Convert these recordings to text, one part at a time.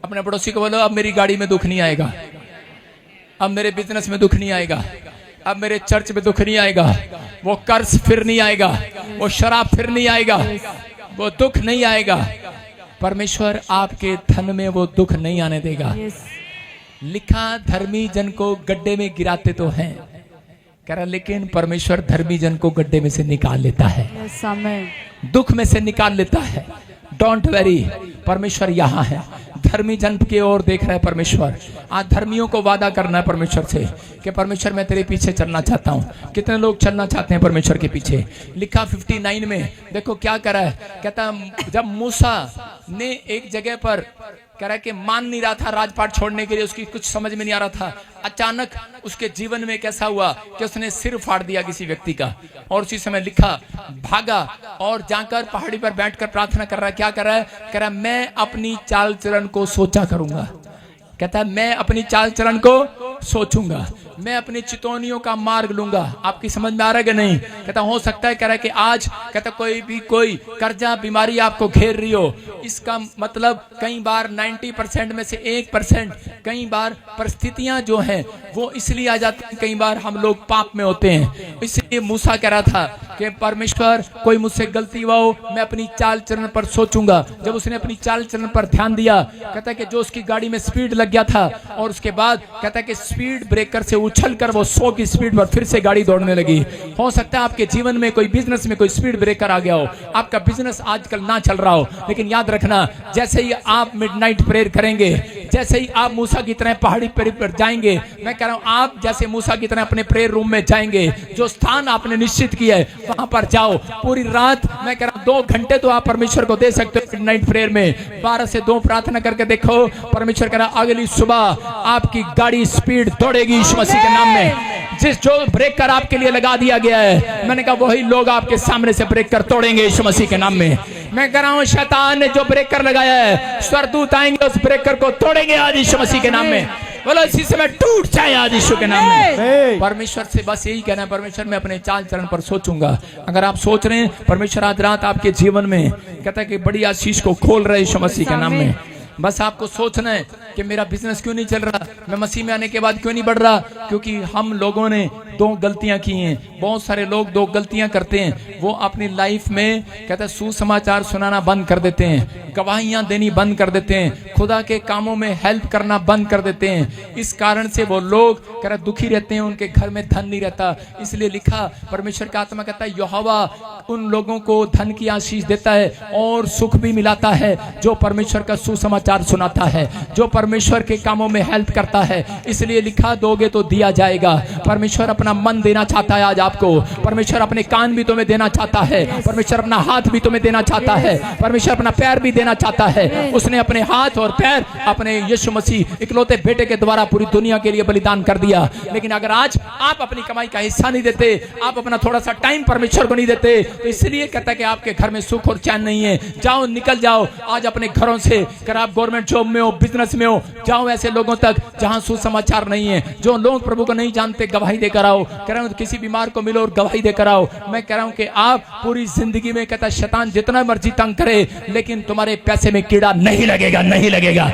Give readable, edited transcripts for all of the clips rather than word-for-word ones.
अपने पड़ोसी को बोलो अब मेरी गाड़ी में दुख नहीं आएगा, अब मेरे बिजनेस में दुख नहीं आएगा, अब मेरे चर्च में दुख नहीं आएगा, वो कर्ज फिर नहीं आएगा, वो शराब फिर नहीं आएगा, वो दुख नहीं आएगा। परमेश्वर आपके धन में वो दुख नहीं आने देगा। लिखा धर्मी जन को गड्ढे में गिराते तो हैं, कह रहा लेकिन परमेश्वर धर्मी जन को गड्ढे में से निकाल लेता है, दुख में से निकाल लेता है। डोंट वेरी, परमेश्वर यहाँ है, धर्मी जन की ओर देख रहा है परमेश्वर। आज धर्मियों को वादा करना है परमेश्वर से कि परमेश्वर मैं तेरे पीछे चलना चाहता हूँ। कितने लोग चलना चाहते हैं परमेश्वर के पीछे? लिखा 59 में देखो क्या करा है, कहता जब मूसा ने एक जगह पर कह रहा है कि मान नहीं रहा था राजपाट छोड़ने के लिए, उसकी कुछ समझ में नहीं आ रहा था, अचानक उसके जीवन में कैसा हुआ कि उसने सिर फाड़ दिया किसी व्यक्ति का, और उसी समय लिखा भागा और जाकर पहाड़ी पर बैठकर प्रार्थना कर रहा है। क्या कर रहा है? कह रहा है मैं अपनी चाल चलन को सोचा करूंगा। कहता है मैं अपनी चाल चलन को सोचूंगा, मैं अपनी चितौनियों का मार्ग लूंगा। आपकी समझ में आ रहा है कि नहीं? कहता हो सकता है, कह रहा है कि आज कहता कोई कर्जा बीमारी आपको घेर रही हो, इसका मतलब कई बार 90% में से 1%, कई बार परिस्थितियां जो हैं वो इसलिए आ जाती हैं, कई बार हम लोग पाप में होते हैं। इसलिए मूसा कह रहा था कि परमेश्वर कोई मुझसे गलती हुआ हो मैं अपनी चाल चलन पर सोचूंगा। जब उसने अपनी चाल चलन पर ध्यान दिया, कहता है कि जो उसकी गाड़ी में स्पीड लग गया था, और उसके बाद कहता है कि स्पीड ब्रेकर से उछल कर वो 100 की स्पीड पर फिर से गाड़ी दौड़ने लगी। हो सकता है आपके जीवन में कोई बिजनेस में कोई स्पीड ब्रेकर आ गया हो, आपका बिजनेस आजकल ना चल रहा हो, लेकिन याद रखना जैसे ही आप मिडनाइट प्रेयर करेंगे, जैसे ही आप मूसा की तरह पहाड़ी पर जाएंगे, मैं कह रहा हूं आप जैसे मूसा की तरह अपने प्रेयर रूम में जाएंगे, जो स्थान आपने निश्चित किया है वहां पर जाओ। पूरी रात मैं कह रहा हूं 2 घंटे तो आप परमेश्वर को दे सकते हो मिडनाइट प्रेयर में। 12 से 2 प्रार्थना करके देखो, परमेश्वर कह रहा अगली सुबह आपकी गाड़ी स्पीड दौड़ेगी यीशु मसीह के नाम में। जिस जो ब्रेकर आपके लिए लगा दिया गया है, मैंने कहा वही लोग आपके सामने से ब्रेकर तोड़ेंगे यीशु मसीह के नाम में। मैं कह रहा हूं शैतान ने जो ब्रेकर लगाया है, स्वर्गदूत आएंगे उस ब्रेकर को तोड़ेंगे आज यीशु मसीह के नाम में। बोलो इसी समय टूट जाए आज यीशु के नाम में। परमेश्वर से बस यही कहना है, परमेश्वर मैं अपने चाल चलन पर सोचूंगा। अगर आप सोच रहे हैं, परमेश्वर आज रात आपके जीवन में कहता है कि बड़ी आशीष को खोल रहे यीशु मसीह के नाम में। बस आपको सोचना है कि मेरा बिजनेस क्यों नहीं चल रहा, मैं मसीह में आने के बाद क्यों नहीं बढ़ रहा? क्योंकि हम लोगों ने 2 गलतियां की हैं। बहुत सारे लोग 2 गलतियां करते हैं, वो अपनी लाइफ में कहते हैं सुसमाचार सुनाना बंद कर देते हैं, गवाहियां देनी बंद कर देते हैं, खुदा के कामों में हेल्प करना बंद कर देते हैं। इस कारण से वो लोग कह रहे दुखी रहते हैं, उनके घर में धन नहीं रहता। इसलिए लिखा परमेश्वर का आत्मा कहता है यहोवा उन लोगों को धन की आशीष देता है और सुख भी मिलाता है जो परमेश्वर का सुसमाचार सुनाता है, जो परमेश्वर के कामों में हेल्प करता है। इसलिए लिखा दोगे तो दिया जाएगा। परमेश्वर अपना मन देना चाहता है आज आपको, परमेश्वर अपने कान भी तुम्हें देना चाहता है, परमेश्वर अपना हाथ भी तुम्हें देना चाहता है, परमेश्वर अपना पैर भी देना चाहता है। उसने अपने हाथ और पैर अपने यीशु मसीह इकलौते बेटे के द्वारा पूरी दुनिया के लिए बलिदान कर दिया। लेकिन अगर आज आप अपनी कमाई का हिस्सा नहीं देते, आप अपना थोड़ा सा टाइम परमेश्वर को नहीं देते, तो इसलिए कहता है कि आपके घर में सुख और चैन नहीं है। जाओ निकल जाओ आज अपने घरों से, अगर आप गवर्नमेंट जॉब में हो, बिजनेस में हो, जाओ ऐसे लोगों तक जहां सुसमाचार नहीं है, जो लोग प्रभु को नहीं जानते, गवाही देकर आओ। कह रहा हूं किसी बीमार को मिलो और गवाही देकर आओ। मैं कह रहा हूं कि आप पूरी जिंदगी में कहता शैतान जितना मर्जी तंग करे, लेकिन तुम्हारे पैसे में कीड़ा नहीं लगेगा, नहीं लगेगा,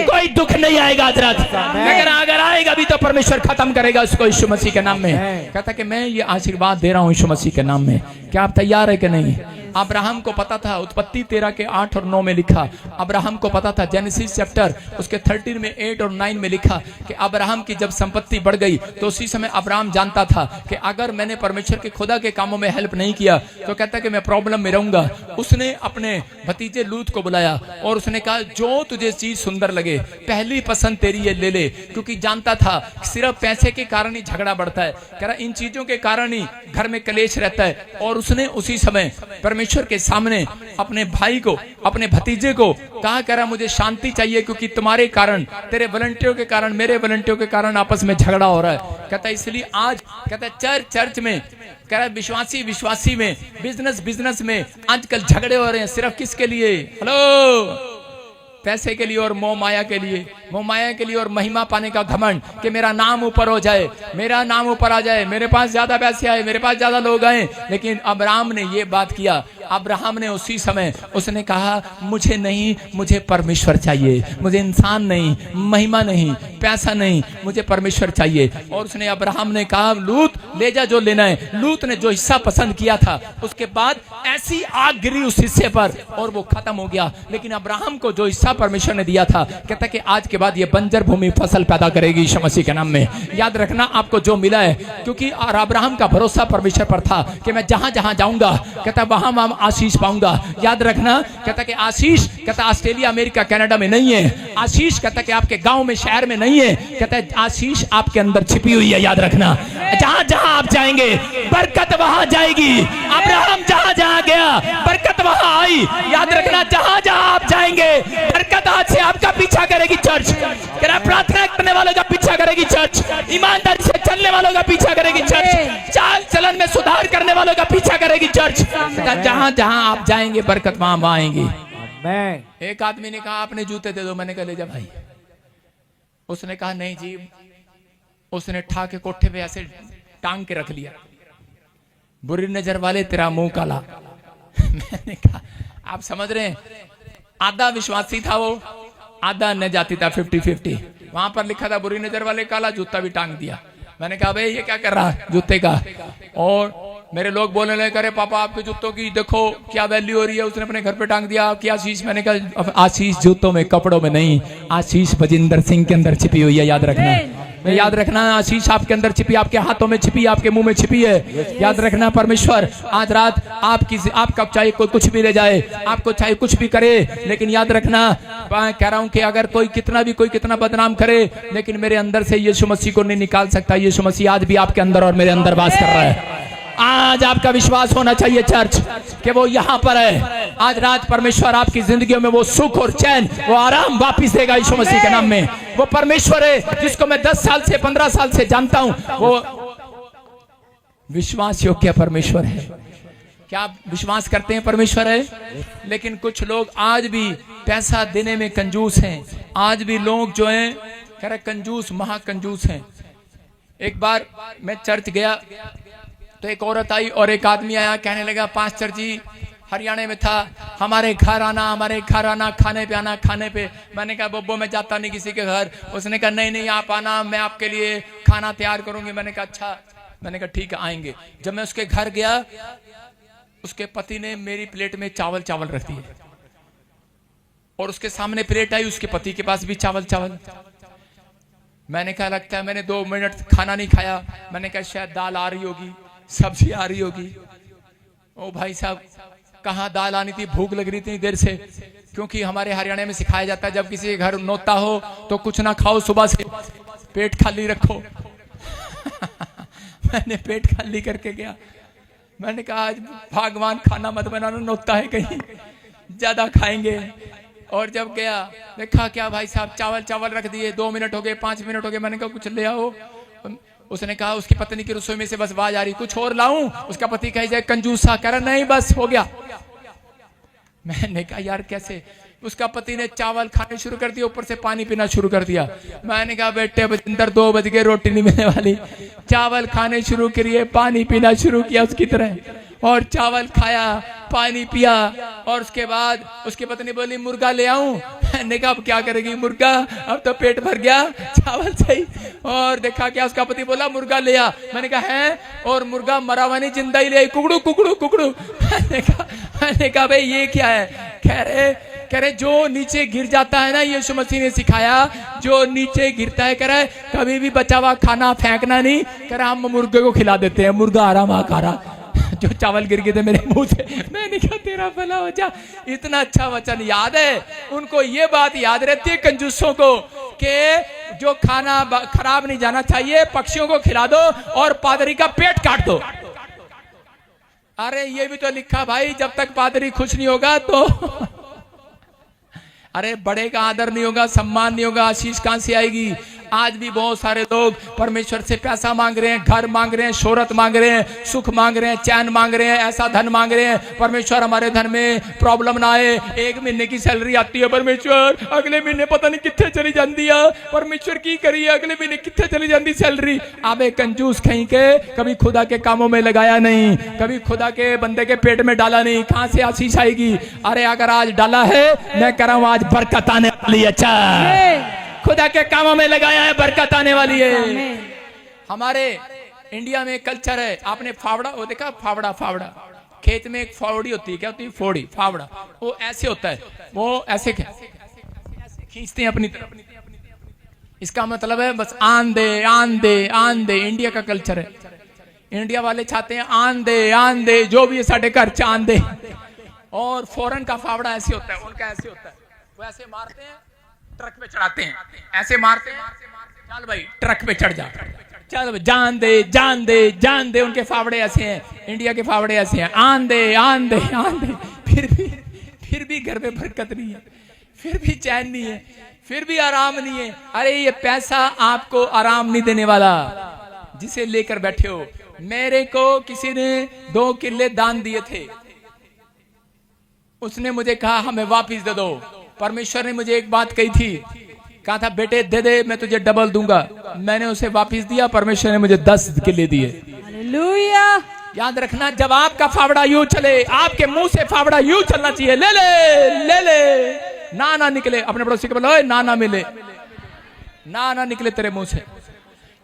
कोई दुख नहीं आएगा आज रात। मैं कह रहा अगर आएगा भी तो परमेश्वर खत्म करेगा उसको यीशु मसीह के नाम में। कहता कि मैं ये आशीर्वाद दे रहा हूं यीशु मसीह के नाम में। क्या आप तैयार है कि नहीं? अब्राहम को पता था, उत्पत्ति 13 के 8 और 9 में लिखा, अब्राहम को पता था, जेनेसिस चैप्टर उसके 13 में 8 और 9 में लिखा कि अब्राहम की जब संपत्ति बढ़ गई तो उसी समय अब्राहम जानता था कि अगर मैंने परमेश्वर के खुदा के कामों में हेल्प नहीं किया तो कहता कि मैं प्रॉब्लम में रहूंगा। उसने अपने भतीजे लूत को बुलाया और उसने कहा जो तुझे चीज सुंदर लगे, पहली पसंद तेरी ये ले ले, क्योंकि जानता था सिर्फ पैसे के कारण ही झगड़ा बढ़ता है। कह रहा इन चीजों के कारण ही घर में कलेश रहता है। और उसने उसी समय परमेश्वर के सामने अपने भाई को, अपने भतीजे को कहा, कह रहा मुझे शांति चाहिए क्योंकि तुम्हारे कारण, तेरे वॉलंटियरों के कारण, मेरे वॉलंटियरों के कारण आपस में झगड़ा हो रहा है। कहता इसलिए आज कहता चर्च में, कह रहा विश्वासी में, बिजनेस में आजकल झगड़े हो रहे हैं। सिर्फ किसके लिए? हेलो, पैसे के लिए और मोह माया के लिए, मोह माया के लिए और महिमा पाने का घमंड कि मेरा नाम ऊपर हो जाए, मेरा नाम ऊपर आ जाए, मेरे पास ज्यादा पैसे आए, मेरे पास ज्यादा लोग आए। लेकिन अब्राहम ने ये बात किया, अब्राहम ने उसी समय उसने कहा मुझे नहीं, मुझे परमेश्वर चाहिए, मुझे इंसान नहीं, महिमा नहीं, पैसा नहीं, मुझे परमेश्वर चाहिए। और उसने अब्राहम ने कहा लूत ले जा जो लेना है। लूत ने जो हिस्सा पसंद किया था उसके बाद ऐसी आग गिरी उस हिस्से पर और वो खत्म हो गया। लेकिन अब्राहम को जो हिस्सा परमेश्वर ने दिया था, कहता कि आज के बाद ये बंजर भूमि फसल पैदा करेगी यीशु मसीह के नाम में। याद रखना आपको जो मिला है, क्योंकि अब्राहम का भरोसा परमेश्वर पर था कि मैं जहां जहां जाऊंगा कहता वहां मैं आशीष पाऊंगा। याद रखना, कहता कि आशीष कहता ऑस्ट्रेलिया अमेरिका कनाडा में नहीं है, आशीष कहता कि आपके गांव में शहर में नहीं है, कहता है आशीष आपके अंदर छिपी हुई है। याद रखना, जहां जहां आप जाएंगे बरकत वहां जाएगी। अब्राहम जहां जहां गया बरकत वहां आई। याद रखना, जहां जहां आप जाएंगे बरकत आज से आपका पीछा करेगी। चर्च प्रार्थना करने वालों का पीछा करेगी चर्च, ईमानदारी से चलने वालों का पीछा करेगी चर्च, चाल चलन में सुधार करने वालों का पीछा करेगी चर्च। जहां जहां आप जाएंगे बरकत वहां आएंगी। एक आदमी ने कहा आपने जूते दे दो, मैंने कहा ले जा भाई। उसने कहा नहीं जी, उसने ठा के कोठे पे ऐसे टांग के रख लिया, बुरी नजर वाले तेरा मुंह काला। मैंने कहा आप समझ रहे हैं, आधा विश्वासी था वो, आधा न जाती था 50-50। वहां पर लिखा था बुरी नजर वाले काला, जूता भी टांग दिया। मैंने कहा भाई ये क्या कर रहा है जूते का। और मेरे लोग बोलने लगे करे पापा आपके जूतों की देखो क्या वैल्यू हो रही है, उसने अपने घर पे टांग दिया। क्या आशीष? मैंने कहा आशीष जूतों में कपड़ों में नहीं, आशीष बजिंदर सिंह के अंदर छिपी हुई है। याद रखना, याद रखना, आशीष आपके अंदर छिपी, आपके हाथों में छिपी, आपके मुंह में छिपी है। याद रखना, परमेश्वर आज रात आपका चाहे कोई कुछ भी ले जाए, आपको चाहे कुछ भी करे, लेकिन याद रखना मैं कह रहा हूं कि अगर कोई कितना बदनाम करे, लेकिन मेरे अंदर से यीशु मसीह को नहीं निकाल सकता। यीशु मसीह आज भी आपके अंदर और मेरे अंदर वास कर रहा है। आज आपका विश्वास होना चाहिए चर्च कि वो यहाँ पर है। आज रात परमेश्वर आपकी जिंदगियों में वो सुख और चैन, वो आराम वापिस देगा यीशु मसीह के नाम में। वो परमेश्वर है जिसको मैं 10 साल से 15 साल से जानता हूं, वो विश्वास योग्य परमेश्वर है। क्या आप विश्वास करते हैं परमेश्वर है? लेकिन कुछ लोग आज भी पैसा देने में कंजूस हैं। आज भी लोग जो हैं कह रहे कंजूस, महाकंजूस हैं। एक बार मैं चर्च गया तो एक औरत आई और एक आदमी आया, कहने लगा पास्टर जी हरियाणा में था, हमारे घर आना, खाने पे आना, खाने पे। मैंने कहा बब्बो मैं जाता नहीं किसी के घर। उसने कहा नहीं आप आना, मैं आपके लिए खाना तैयार करूंगी। मैंने कहा अच्छा। मैंने कहा ठीक है आएंगे। जब मैं उसके घर गया, उसके पति ने मेरी प्लेट में चावल रख दिए और उसके सामने प्लेट आई, उसके पति के पास भी चावल। मैंने कहा लगता है मैंने 2 मिनट खाना नहीं खाया। मैंने कहा शायद दाल आ रही होगी, सब्जी आ रही होगी। ओ भाई साहब कहाँ दाल आनी थी, भूख लग रही थी देर से। क्योंकि हमारे हरियाणा में सिखाया जाता है जब किसी के घर नौता हो तो कुछ ना खाओ, सुबह से पेट खाली रखो। मैंने पेट खाली करके गया। मैंने कहा आज भगवान खाना मत बनाना, नौता है कहीं ज्यादा खाएंगे। और जब गया देखा क्या भाई साहब चावल रख दिए, 2 मिनट हो गए, 5 मिनट हो गए। मैंने कहा कुछ ले आओ। उसने कहा उसकी पत्नी की रसोई में से बस आवाज आ रही कुछ और लाऊं। उसका पति कह जाए कंजूसा, कह रहा नहीं बस हो गया। मैंने कहा यार कैसे? उसका पति ने चावल खाने शुरू कर दिया, ऊपर से पानी पीना शुरू कर दिया। मैंने कहा बेटे बजिंदर 2 बज गए, रोटी नहीं मिलने वाली। चावल खाने शुरू करिए, पानी पीना शुरू किया उसकी तरह, और चावल खाया, पानी पिया। और उसके बाद उसकी पत्नी बोली मुर्गा ले आऊं। मैंने कहा अब क्या करेगी मुर्गा, अब तो पेट भर गया चावल सही। और देखा क्या उसका पति बोला मुर्गा ले आ। मैंने कहा है, और मुर्गा मरा हुआ नहीं जिंदा ही ले, कुकड़ू। मैंने कहा भाई ये क्या है? कह रहे जो नीचे गिर जाता है ना, यीशु मसीह ने सिखाया जो नीचे गिरता है, कह रहा है कभी भी बचा हुआ खाना फेंकना नहीं। कह रहा हम मुर्गे को खिला देते हैं, मुर्गा आराम खा रहा। जो चावल गिर गए थे मेरे मुंह से। मैंने कहा तेरा भला हो जा। इतना अच्छा वचन याद है उनको, ये बात याद रहती है कंजूसों को कि जो खाना खराब नहीं जाना चाहिए, पक्षियों को खिला दो और पादरी का पेट काट दो। अरे ये भी तो लिखा भाई, जब तक पादरी खुश नहीं होगा तो अरे बड़े का आदर नहीं होगा, सम्मान नहीं होगा, आशीष कहां से आएगी? आज भी बहुत सारे लोग परमेश्वर से पैसा मांग रहे हैं, घर मांग रहे हैं, शोहरत मांग रहे हैं, सुख मांग रहे हैं, चैन मांग रहे हैं, ऐसा धन मांग रहे हैं। परमेश्वर हमारे धन में प्रॉब्लम ना आए। एक महीने की सैलरी आती है, परमेश्वर अगले महीने पता नहीं कितने चली जाती है। परमेश्वर की करिए, अगले महीने कितने चली जाती सैलरी। अब एक कंजूस कहीं के कभी खुदा के कामों में लगाया नहीं, कभी खुदा के बंदे के पेट में डाला नहीं, कहां से आशीष आएगी? अरे अगर आज डाला है, मैं कह रहा हूं आज बरकत आने वाली है। अच्छा, खुदा के कामों में लगाया है, बरकत आने वाली है। हमारे इंडिया में कल्चर है, आपने फावड़ा वो देखा? फावड़ा फावड़ा खेत में एक फावड़ी होती है, क्या होती है? फोड़ी फावड़ा। वो ऐसे होता है, वो ऐसे खींचते हैं अपनी तरफ। इसका मतलब है बस आन दे आन दे आन दे। इंडिया का कल्चर है। इंडिया वाले चाहते हैं आन दे, जो भी है साढ़े घर चांद दे। और फॉरेन का फावड़ा ऐसे होता है, उनका ऐसे होता है, वो ऐसे मारते हैं, ट्रक पे चढ़ाते हैं, ऐसे मारते हैं, चल भाई ट्रक पे चढ़ जा, चल जान दे जान दे जान दे। उनके फावड़े ऐसे हैं, इंडिया के फावड़े ऐसे हैं, आन दे आन दे आन दे। फिर भी घर में बरकत नहीं है, फिर भी चैन नहीं है, फिर भी आराम नहीं है। अरे ये पैसा आपको आराम नहीं देने वाला जिसे लेकर बैठे हो। मेरे को किसी ने 2 किले दान दिए थे, उसने मुझे कहा हमें वापस दे दो। परमेश्वर ने मुझे एक बात कही थी, कहा था बेटे दे दे, मैं तुझे डबल दूंगा। मैंने उसे वापस दिया, परमेश्वर ने मुझे 10 किले दिए। हालेलुया। याद रखना, जब आपका फावड़ा यूं चले, आपके मुंह से फावड़ा यूं चलना चाहिए, ले ले ले ले, ना निकले। अपने पड़ोसी को बोलो ना मिले, ना निकले तेरे मुंह से।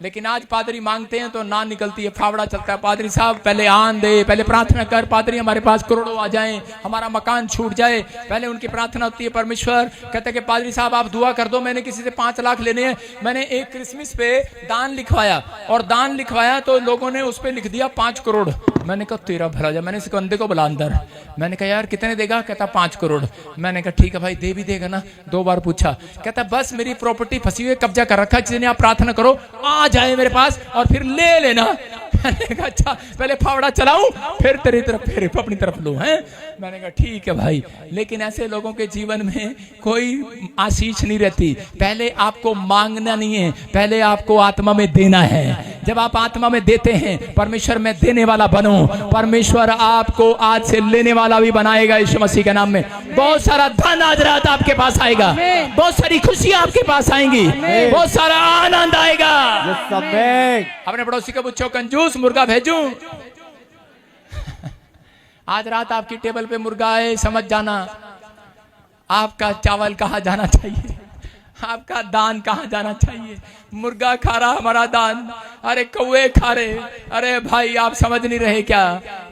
लेकिन आज पादरी मांगते हैं तो ना निकलती है, फावड़ा चलता है। पादरी साहब पहले आन दे, पहले प्रार्थना कर, पादरी हमारे पास करोड़ों आ जाएं, हमारा मकान छूट जाए। पहले उनकी प्रार्थना होती है। परमेश्वर कहते हैं कि पादरी साहब आप दुआ कर दो, मैंने किसी से 5 लाख लेने हैं। मैंने एक क्रिसमस पे दान लिखवाया, और दान लिखवाया तो लोगों ने उस पर लिख दिया 5 करोड़। मैंने कहा तेरा भला जाए। मैंने इस बंदे को बुला अंदर, मैंने कहा यार कितने देगा? कहता 5 करोड़। मैंने कहा ठीक है भाई, दे भी देगा ना? 2 बार पूछा, कहता बस मेरी प्रॉपर्टी फंसी हुई, कब्जा कर रखा, किसी ने आप प्रार्थना करो आ जाए मेरे पास और फिर ले लेना। मैंने कहा अच्छा, पहले फावड़ा चलाऊं फिर तेरी तरफ, फिर अपनी तरफ लो हैं। मैंने कहा ठीक है भाई। लेकिन ऐसे लोगों के जीवन में कोई आशीष नहीं रहती। पहले आपको मांगना नहीं है, पहले आपको आत्मा में देना है। जब आप आत्मा में देते हैं, परमेश्वर में देने वाला बनो, परमेश्वर आपको आज से लेने वाला भी बनाएगा यीशु मसीह के नाम में। बहुत सारा धन आज रात आपके पास आएगा, बहुत सारी खुशियां आपके पास आएंगी, बहुत सारा आनंद आएगा। अपने पड़ोसी को पूछो कंजूस मुर्गा भेजूं? आज रात आपकी टेबल पे मुर्गा है, समझ जाना आपका चावल कहाँ जाना चाहिए, आपका दान कहाँ जाना चाहिए। मुर्गा खा रहा हमारा दान, अरे कौवे खा रहे। अरे भाई आप समझ नहीं रहे क्या?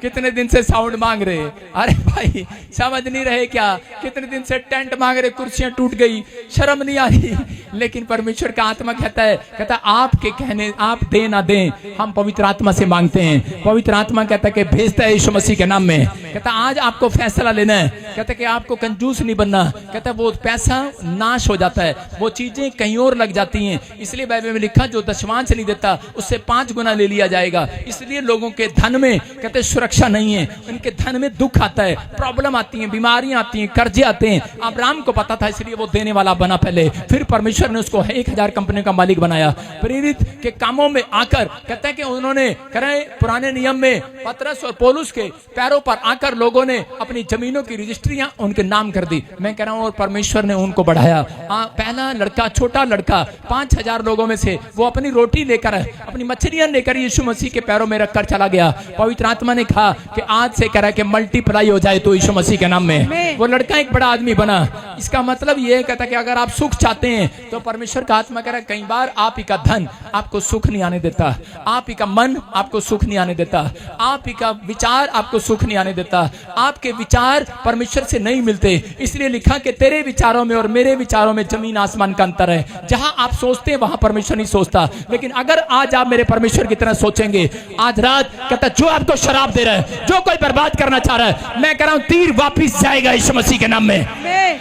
कितने दिन से साउंड मांग रहे? अरे भाई समझ नहीं रहे क्या? कितने दिन से टेंट मांग रहे, कुर्सियां टूट गई, शर्म नहीं आ रही। लेकिन परमेश्वर का आत्मा कहता है, कहता आपके कहने, आप दे ना दें, हम पवित्र आत्मा से मांगते हैं। पवित्र आत्मा कहता है कि भेजता है यीशु मसीह के नाम में। कहता आज आपको फैसला लेना है। कहता कि आपको कंजूस नहीं बनना। कहता वो पैसा नाश हो जाता है, वो चीजें कहीं और लग जाती हैं। इसलिए बाइबल में लिखा जो दशमांश नहीं देता उससे 5 गुना ले लिया जाएगा। इसलिए लोगों के धन में कहते सुरक्षा नहीं है, उनके धन में दुख आता है, प्रॉब्लम आती है, बीमारियां आती हैं, कर्जे आते हैं। अब्राहम को पता था, इसलिए वो देने वाला बना पहले, फिर परमेश्वर ने उसको 1000 कंपनी का मालिक बनाया। प्रेरित के कामों में आकर कहते हैं कि उन्होंने पुराने नियम में पतरस और पौलुस के पैरों पर आकर लोगों ने अपनी जमीनों की रजिस्ट्रियां उनके नाम कर दी। मैं कह रहा हूं और परमेश्वर ने उनको बढ़ाया। पहला लड़का, छोटा लड़का 5000 लोगों में से, वो अपनी रोटी लेकर, अपनी मछलियां लेकर यीशु मसीह के पैरों में रखकर चला गया। पवित्र आत्मा ने कहा कि आज से कह रहा है कि मल्टीप्लाई हो जाए तो यीशु मसीह के नाम में। वो लड़का एक बड़ा आदमी बना। इसका मतलब ये कहता कि अगर आप सुख चाहते हैं तो परमेश्वर का आत्मा कह रहा है कई बार आप ही का धन आपको सुख नहीं आने देता, आप ही का मन आपको सुख नहीं आने देता, आप ही का विचार आपको सुख नहीं आने देता। आपके विचार परमेश्वर से नहीं मिलते। इसलिए लिखा कि तेरे विचारों में और मेरे विचारों में जमीन आसमान का अंतर है। जहां आप सोचते हैं वहां परमेश्वर नहीं सोचता। लेकिन अगर आज आप मेरे परमेश्वर की तरह सोचेंगे, आज रात कहता जो आपको शराब दे रहा है, जो कोई बर्बाद करना चाह रहा है, मैं कह रहा हूं तीर वापिस जाएगा यीशु मसीह के नाम में।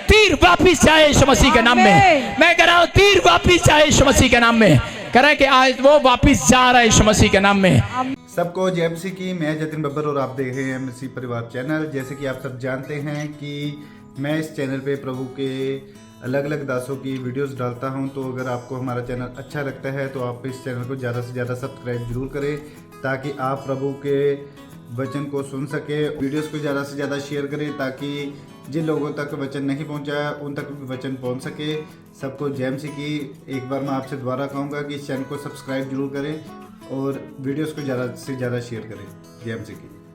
तीर वापिस जाए यीशु मसीह के नाम में। मैं कह रहा हूं तीर वापिस जाए यीशु मसीह के नाम में। कह रहा है कि आज वो वापिस जा रहा है यीशु मसीह के नाम में। सबको जय मसीह की। मैं जतिन बब्बर और आप देख रहे हैं मसीह परिवार चैनल। जैसे कि आप सब जानते हैं कि मैं इस चैनल पे प्रभु के अलग अलग दासों की वीडियोस डालता हूं, तो अगर आपको हमारा चैनल अच्छा लगता है तो आप इस चैनल को ज़्यादा से ज़्यादा सब्सक्राइब जरूर करें, ताकि आप प्रभु के वचन को सुन सके। वीडियोस को ज़्यादा से ज़्यादा शेयर करें, ताकि जिन लोगों तक वचन नहीं पहुंचा उन तक भी वचन पहुंच सके। सबको जय मसीह की। एक बार मैं आपसे दोबारा कहूँगा कि इस चैनल को सब्सक्राइब जरूर करें और वीडियोस को ज़्यादा से ज़्यादा शेयर करें। जय मसीह की।